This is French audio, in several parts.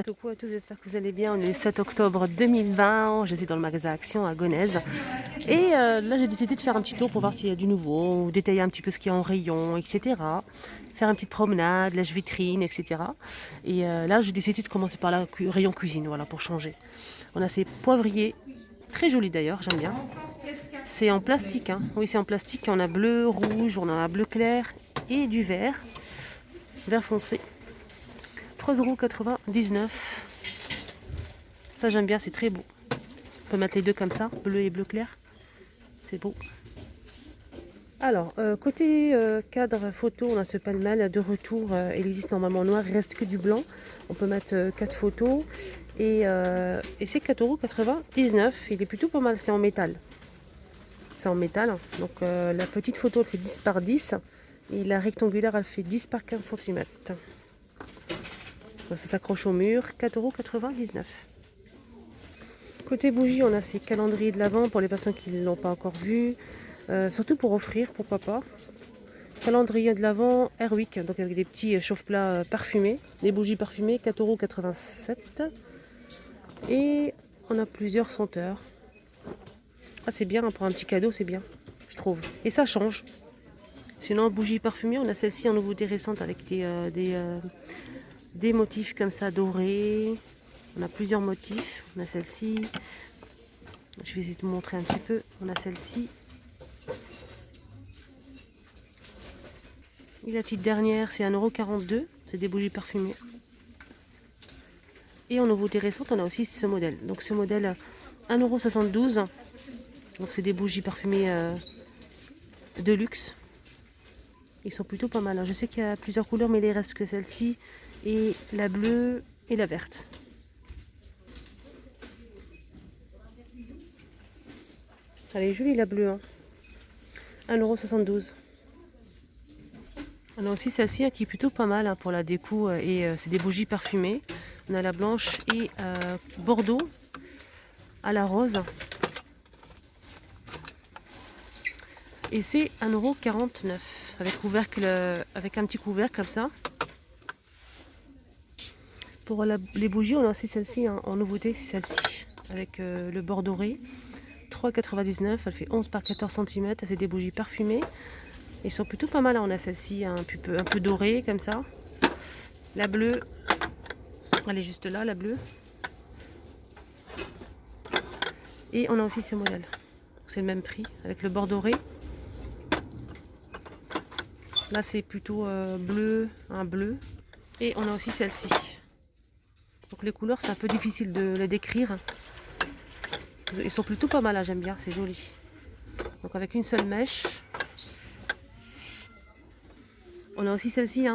Coucou à tous, j'espère que vous allez bien. On est le 7 octobre 2020, je suis dans le magasin Action à Gonesse. Et là j'ai décidé de faire un petit tour pour voir s'il y a du nouveau, ou détailler un petit peu ce qu'il y a en rayon, etc. Faire une petite promenade, lèche-vitrine, etc. Et là j'ai décidé de commencer par la rayon cuisine, voilà, pour changer. On a ces poivriers, très jolis d'ailleurs, j'aime bien. C'est en plastique, hein. Oui c'est en plastique, on a bleu, rouge, on a bleu clair et du vert, vert foncé. 3,99 €. Ça j'aime bien, c'est très beau. On peut mettre les deux comme ça, bleu et bleu clair. C'est beau. Alors, côté cadre photo, on a ce pêle-mêle de retour. Il existe normalement en noir, il reste que du blanc. On peut mettre 4 photos. Et c'est 4,99 €. Il est plutôt pas mal, c'est en métal. C'est en métal. Donc la petite photo elle fait 10 par 10. Et la rectangulaire elle fait 10 par 15 cm. Donc ça s'accroche au mur, 4,99 €. Côté bougie, on a ces calendriers de l'Avent pour les personnes qui ne l'ont pas encore vu. Surtout pour offrir, pourquoi pas. Calendrier de l'Avent Airwick, donc avec des petits chauffe-plats parfumés. Des bougies parfumées, 4,87 €. Et on a plusieurs senteurs. Ah c'est bien, pour un petit cadeau, c'est bien, je trouve. Et ça change. Sinon, bougies parfumées, on a celle-ci en nouveauté récente avec des motifs comme ça dorés. On a plusieurs motifs. On a celle-ci. Je vais essayer de vous montrer un petit peu. On a celle-ci. Et la petite dernière, c'est 1,42 €. C'est des bougies parfumées. Et en nouveauté récente, on a aussi ce modèle. Donc ce modèle, 1,72 €. Donc c'est des bougies parfumées de luxe. Ils sont plutôt pas mal. Je sais qu'il y a plusieurs couleurs, mais il reste que celle-ci et la bleue et la verte. Elle est jolie la bleue. Hein. 1,72 €. On a aussi celle-ci qui est plutôt pas mal pour la déco et c'est des bougies parfumées. On a la blanche et bordeaux à la rose. Et c'est 1,49 € avec couvercle, avec un petit couvercle comme ça. Pour les bougies, on a aussi celle-ci en nouveauté, c'est celle-ci avec le bord doré. 3,99 €, elle fait 11 par 14 cm, c'est des bougies parfumées. Ils sont plutôt pas mal, on a celle-ci un peu dorée comme ça. La bleue, elle est juste là, la bleue. Et on a aussi ce modèle, c'est le même prix avec le bord doré. Là c'est plutôt bleu, un bleu. Et on a aussi celle-ci. Donc les couleurs c'est un peu difficile de les décrire. Ils sont plutôt pas mal, j'aime bien, c'est joli. Donc avec une seule mèche. On a aussi celle-ci,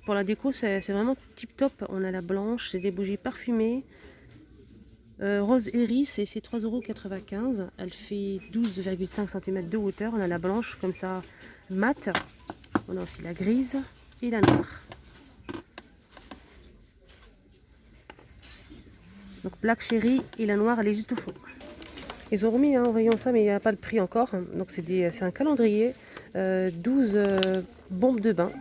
pour la déco, c'est vraiment tip top. On a la blanche, c'est des bougies parfumées. Rose iris et c'est 3,95 €. Elle fait 12,5 cm de hauteur. On a la blanche comme ça, mat. On a aussi la grise et la noire. Donc Black Cherry et la noire, elle est juste au fond. Ils ont remis en rayon ça, mais il n'y a pas le prix encore. Donc c'est un calendrier, 12 bombes de bain.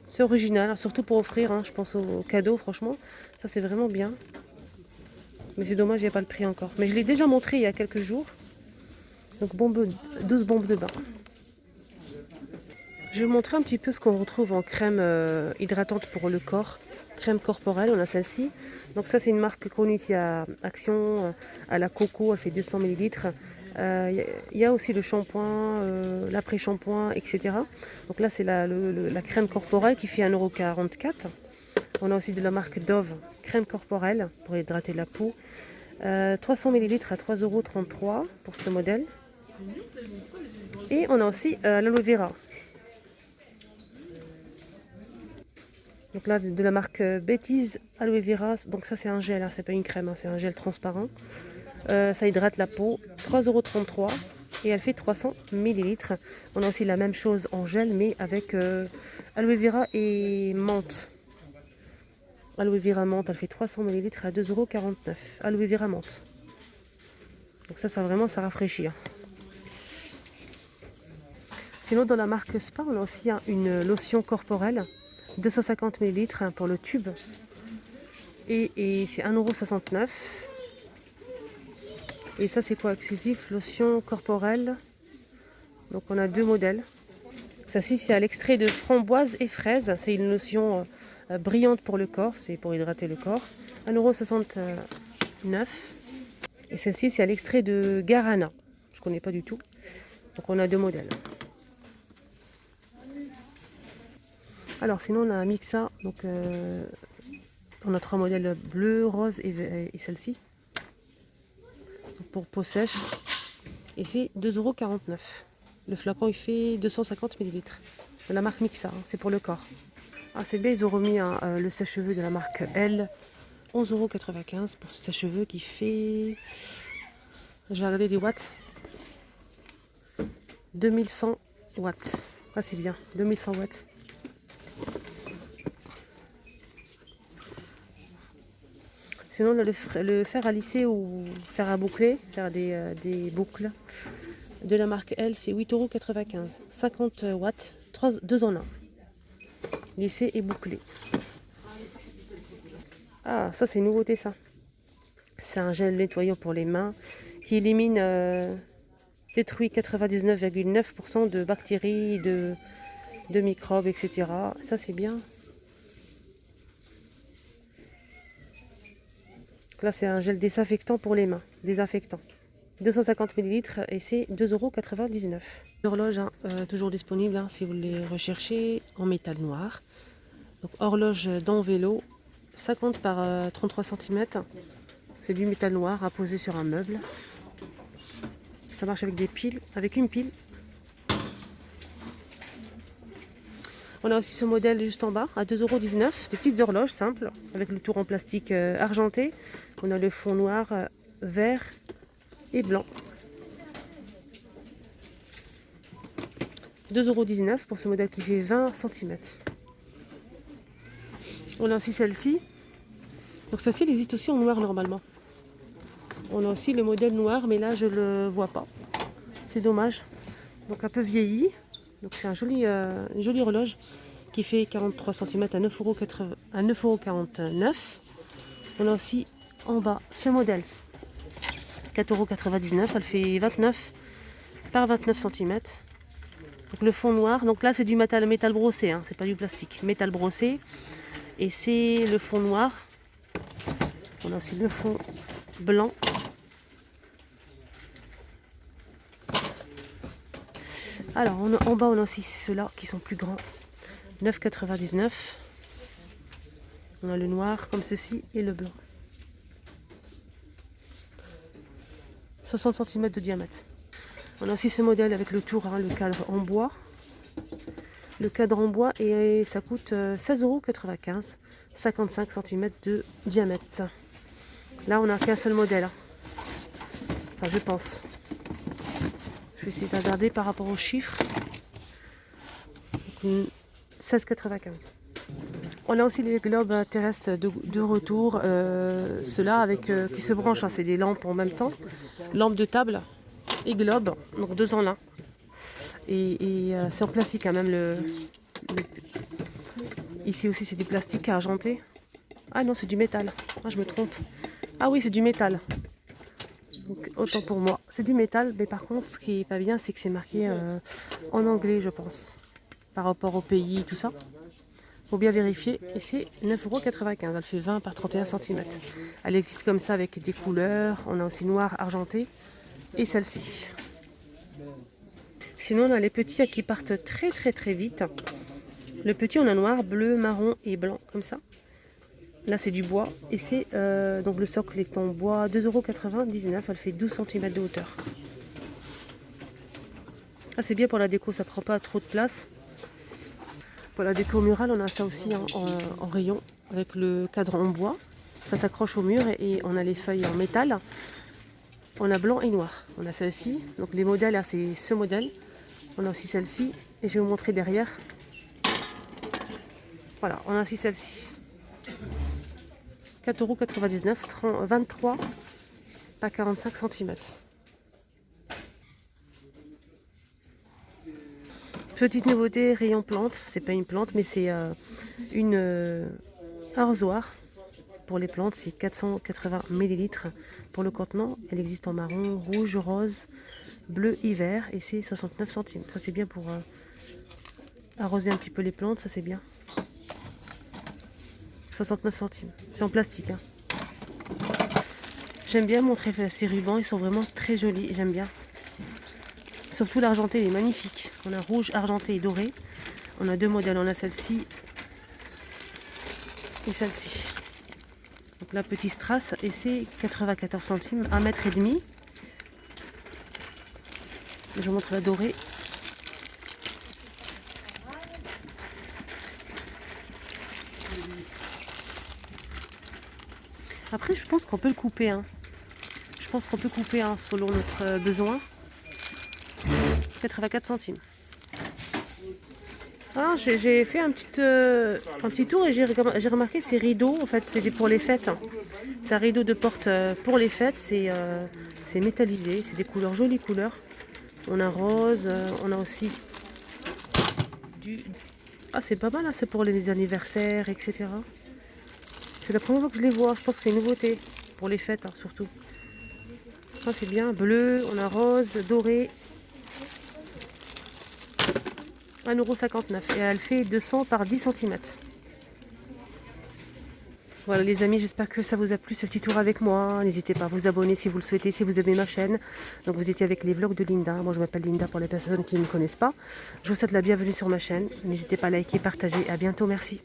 C'est original, surtout pour offrir, je pense aux cadeaux, franchement. Ça c'est vraiment bien. Mais c'est dommage, il n'y a pas le prix encore. Mais je l'ai déjà montré il y a quelques jours. Donc 12 bombes de bain. Je vais vous montrer un petit peu ce qu'on retrouve en crème hydratante pour le corps. Crème corporelle, on a celle-ci. Donc ça c'est une marque connue ici à Action, à la Coco, elle fait 200 ml. Il y a aussi le shampoing, l'après-shampoing, etc. Donc là c'est la crème corporelle qui fait 1,44 €. On a aussi de la marque Dove, crème corporelle pour hydrater la peau. 300 ml à 3,33 € pour ce modèle. Et on a aussi l'aloe vera. Donc là, de la marque Betty's Aloe Vera. Donc ça, c'est un gel, c'est pas une crème, c'est un gel transparent. Ça hydrate la peau. 3,33 € et elle fait 300 ml. On a aussi la même chose en gel, mais avec aloe vera et menthe. Aloe vera menthe, elle fait 300 ml à 2,49 €. Aloe vera menthe. Donc ça vraiment, ça rafraîchit. Sinon, dans la marque Spa, on a aussi une lotion corporelle. 250 ml pour le tube. Et c'est 1,69 €. Et ça, c'est quoi? Exclusif, lotion corporelle. Donc on a deux modèles. Celle-ci, c'est à l'extrait de framboise et fraise. C'est une lotion brillante pour le corps, c'est pour hydrater le corps. 1,69 €. Et celle-ci, c'est à l'extrait de guarana. Je ne connais pas du tout. Donc on a deux modèles. Alors sinon, on a un Mixa. Donc on a trois modèles, bleu, rose et celle-ci. Pour peau sèche. Et c'est 2,49 €. Le flacon, il fait 250 ml. De la marque Mixa, hein, c'est pour le corps. Ah, c'est bien, ils ont remis le sèche-cheveux de la marque L. 11,95 € pour ce sèche-cheveux qui fait... J'ai regardé les watts. 2100 watts. Ah, c'est bien, 2100 watts. Sinon, on a le fer à lisser ou fer à boucler, faire des boucles. De la marque L, c'est 8,95 €. 50 watts, 2 en 1. Lissé et bouclé. Ah, ça c'est une nouveauté ça. C'est un gel nettoyant pour les mains qui élimine, détruit 99,9% de bactéries, de microbes, etc. Ça c'est bien. Là c'est un gel désinfectant pour les mains, désinfectant. 250 ml et c'est 2,99 €. L'horloge, hein, toujours disponible hein, si vous les recherchez en métal noir. Donc horloge dent vélo, 50 par 33 cm. C'est du métal noir à poser sur un meuble. Ça marche avec des piles, avec une pile. On a aussi ce modèle juste en bas à 2,19 €, des petites horloges simples avec le tour en plastique argenté. On a le fond noir, vert et blanc. 2,19 € pour ce modèle qui fait 20 cm. On a aussi celle-ci. Donc celle-ci elle existe aussi en noir normalement. On a aussi le modèle noir, mais là je le vois pas. C'est dommage. Donc un peu vieilli. Donc c'est une jolie horloge qui fait 43 cm à 9,49 €. On a aussi en bas ce modèle. 4,99 €. Elle fait 29 par 29 cm. Donc le fond noir. Donc là c'est du métal brossé, hein, c'est pas du plastique. Métal brossé. Et c'est le fond noir. On a aussi le fond blanc. Alors en bas on a aussi ceux-là qui sont plus grands. 9,99 €. On a le noir comme ceci et le blanc. 60 cm de diamètre. On a aussi ce modèle avec le tour, hein, le cadre en bois. Le cadre en bois et ça coûte 16,95 €. 55 cm de diamètre. Là on n'a qu'un seul modèle. Hein. Enfin je pense. Je vais essayer de regarder par rapport aux chiffres. 16,95 €. On a aussi les globes terrestres de retour. Ceux-là avec qui se branchent. Hein, c'est des lampes en même temps. Lampes de table et globes. Donc 2 en 1. Et c'est en plastique quand même Ici aussi c'est du plastique argenté. Ah non, c'est du métal. Ah, je me trompe. Ah oui, c'est du métal. Donc, autant pour moi. C'est du métal, mais par contre, ce qui est pas bien, c'est que c'est marqué en anglais, je pense. Par rapport au pays, tout ça. Faut bien vérifier. Et c'est 9,95 €. Elle fait 20 par 31 cm. Elle existe comme ça avec des couleurs. On a aussi noir, argenté. Et celle-ci. Sinon, on a les petits qui partent très très très vite. Le petit, on a noir, bleu, marron et blanc, comme ça. Là, c'est du bois. Et c'est donc le socle est en bois, 2,99 €. Elle fait 12 cm de hauteur. Ah, c'est bien pour la déco, ça prend pas trop de place. Pour la déco murale, on a ça aussi en rayon, avec le cadre en bois. Ça s'accroche au mur et on a les feuilles en métal. On a blanc et noir. On a celle-ci. Donc les modèles, là, c'est ce modèle. On a aussi celle-ci. Et je vais vous montrer derrière. Voilà, on a aussi celle-ci. 4,99 €, 23 par 45 cm. Petite nouveauté, rayon plante. C'est pas une plante, mais c'est une arrosoir. pour les plantes, c'est 480 ml pour le contenant. Elle existe en marron, rouge, rose, bleu et vert et c'est 69 centimes. Ça c'est bien pour arroser un petit peu les plantes, ça c'est bien. 69 centimes. C'est en plastique. Hein. J'aime bien montrer ces rubans, ils sont vraiment très jolis, j'aime bien. Surtout l'argenté, il est magnifique. On a rouge, argenté et doré. On a deux modèles, on a celle-ci et celle-ci. Donc la petite strass et c'est 94 centimes, 1,5 m. Je vous montre la dorée. Après, je pense qu'on peut le couper. Hein. Je pense qu'on peut couper hein, selon notre besoin. 84 centimes. Ah, j'ai fait un petit tour et j'ai remarqué ces rideaux. En fait, c'est pour les fêtes. Hein. C'est un rideau de porte pour les fêtes. C'est métallisé. C'est des couleurs, jolies couleurs. On a rose. On a aussi du... Ah, c'est pas mal. Hein, c'est pour les anniversaires, etc. C'est la première fois que je les vois. Je pense que c'est une nouveauté. Pour les fêtes, hein, surtout. Ça, c'est bien. Bleu. On a rose, doré. 1,59 € et elle fait 200 par 10 cm. Voilà les amis, j'espère que ça vous a plu ce petit tour avec moi. N'hésitez pas à vous abonner si vous le souhaitez, si vous aimez ma chaîne. Donc vous étiez avec les vlogs de Linda. Moi je m'appelle Linda pour les personnes qui ne me connaissent pas. Je vous souhaite la bienvenue sur ma chaîne. N'hésitez pas à liker, partager. À bientôt, merci.